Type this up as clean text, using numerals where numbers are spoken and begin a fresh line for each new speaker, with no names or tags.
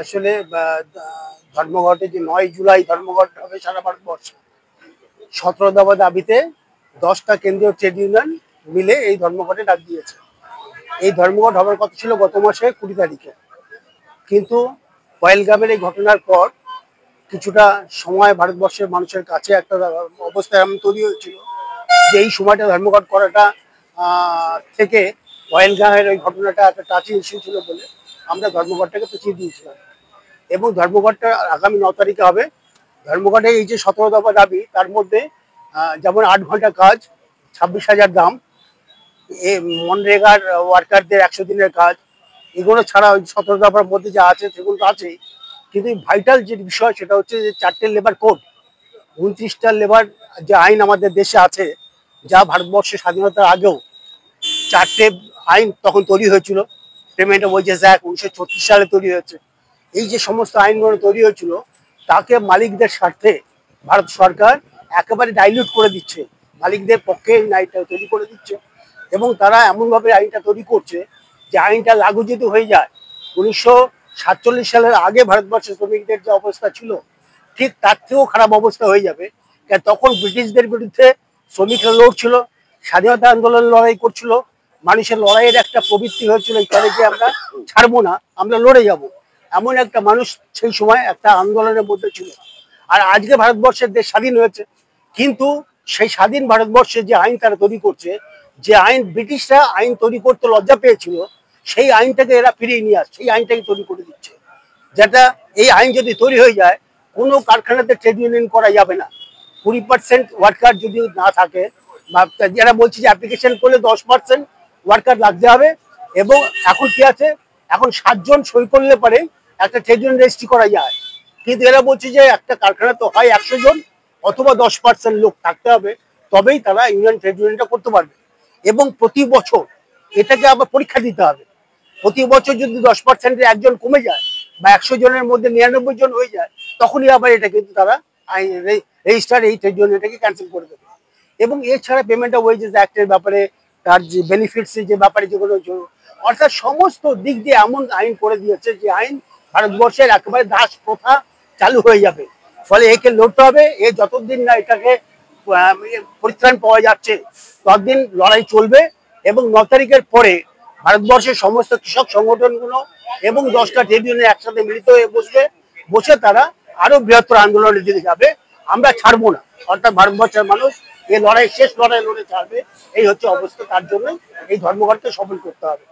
আসলে ধর্মঘটে যে ৯ জুলাই ধর্মঘট হবে সারা ভারতবর্ষে ১৭ দফা দাবিতে ১০টা কেন্দ্রীয় ট্রেড ইউনিয়ন মিলে এই ধর্মঘটে ডাক দিয়েছে। এই ধর্মঘট হওয়ার কথা ছিল গত মাসে ২০ তারিখে, কিন্তু পহেলগামের এই ঘটনার পর কিছুটা সময় ভারতবর্ষের মানুষের কাছে একটা অবস্থা এমন তৈরি হয়েছিল যে এই সময়টা ধর্মঘট করাটা থেকে পহেলগামের ওই ঘটনাটা একটা টাচিং ইস্যু ছিল বলে আমরা ধর্মঘটটাকে পিছিয়ে দিয়েছিলাম। এবং ধর্মঘটটা আগামী ৯ তারিখে হবে। ধর্মঘটে এই যে ১৭ দফা দাবি, তার মধ্যে যেমন ৮ ঘন্টা কাজ, ২৬,০০০ দাম, মনরেগার ওয়ার্কারদের ১০০ দিনের কাজ, এগুলো ছাড়া ওই ১৭ দফার মধ্যে যা আছে সেগুলো তো আছেই, কিন্তু ভাইটাল যে বিষয় সেটা হচ্ছে যে ৪টে লেবার কোড, ২৯টা লেবার যে আইন আমাদের দেশে আছে, যা ভারতবর্ষের স্বাধীনতার আগেও ৪টে আইন তখন তৈরি হয়েছিল। পেমেন্ট অফ ওয়েজেস অ্যাক্ট ১৯৩৬ সালে তৈরি হয়েছে। এই যে সমস্ত আইনগুলো তৈরি হয়েছিল তাকে মালিকদের স্বার্থে ভারত সরকার একেবারে ডাইলিউট করে দিচ্ছে, মালিকদের পক্ষে এই আইনটা তৈরি করে দিচ্ছে। এবং তারা এমনভাবে আইনটা তৈরি করছে যে আইনটা লাগু যদি হয়ে যায় ১৯৪৭ সালের আগে ভারতবর্ষের শ্রমিকদের যে অবস্থা ছিল ঠিক তার থেকেও খারাপ অবস্থা হয়ে যাবে। কারণ তখন ব্রিটিশদের বিরুদ্ধে শ্রমিকরা লড়ছিল, স্বাধীনতা আন্দোলন লড়াই করছিল, মানুষের লড়াইয়ের একটা প্রবৃত্তি হয়েছিল এখানে যে আমরা ছাড়বো না, আমরা লড়ে যাব, এমন একটা মানুষ সেই সময় একটা আন্দোলনের মধ্যে ছিল। আর আজকে ভারতবর্ষের দেশ স্বাধীন হয়েছে, কিন্তু সেই স্বাধীন ভারতবর্ষে যে আইন তারা তৈরি করছে, যে আইন ব্রিটিশরা আইন তৈরি করতে লজ্জা পেয়েছিল, সেই আইনটাকে এরা ফিরিয়ে নিয়ে আসছে, সেই আইনটাকে তৈরি করে দিচ্ছে। যেটা এই আইন যদি তৈরি হয়ে যায় কোনো কারখানাতে ট্রেড ইউনিয়ন করা যাবে না। ২০% ওয়ার্কার যদি না থাকে, বা যারা বলছে যে অ্যাপ্লিকেশন করলে 10% ওয়ার্কার লাগতে হবে। এবং এখন কি আছে, এখন ৭ জন সই করলে পারে একটা ট্রেড ইউনিয়ন রেজিস্ট্রি করা যায়, কিন্তু এরা বলছে যে একটা কারখানা তো হয় ১০০ জন অথবা 10% লোক থাকতে হবে, তবেই তারা ইউনিয়ন ট্রেড ইউনিয়নটা করতে পারবে। এবং প্রতি বছর এটাকে আবার পরীক্ষা দিতে হবে। প্রতি বছর যদি 10%-এর একজন কমে যায় বা ১০০ জনের মধ্যে ৯৯ জন হয়ে যায়, তখনই আবার এটা কিন্তু তারা রেজিস্টার এই ট্রেড ইউনিয়নটাকে ক্যান্সেল করে দেবে। এবং এছাড়া পেমেন্ট অফ ওয়েজেস অ্যাক্টের ব্যাপারে, তার যে বেনিফিটসের যে ব্যাপারে যেগুলো, অর্থাৎ সমস্ত দিক দিয়ে এমন আইন করে দিয়েছে যে আইন ভারতবর্ষের একেবারে দাস প্রথা চালু হয়ে যাবে। ফলে একে লড়তে হবে, এ যতদিন না এটাকে পরিত্রাণ পাওয়া যাচ্ছে ততদিন লড়াই চলবে। এবং ৯ তারিখের পরে ভারতবর্ষের সমস্ত কৃষক সংগঠনগুলো এবং 10টা ট্রেড ইউনিয়ন একসাথে মিলিত হয়ে বসে তারা আরো বৃহত্তর আন্দোলনের দিকে যাবে। আমরা ছাড়বো না, অর্থাৎ ভারতবর্ষের মানুষ এই লড়াই শেষ লড়াই লড়ে ছাড়বে, এই হচ্ছে অবস্থা। তার জন্য এই ধর্মঘটকে সফল করতে হবে।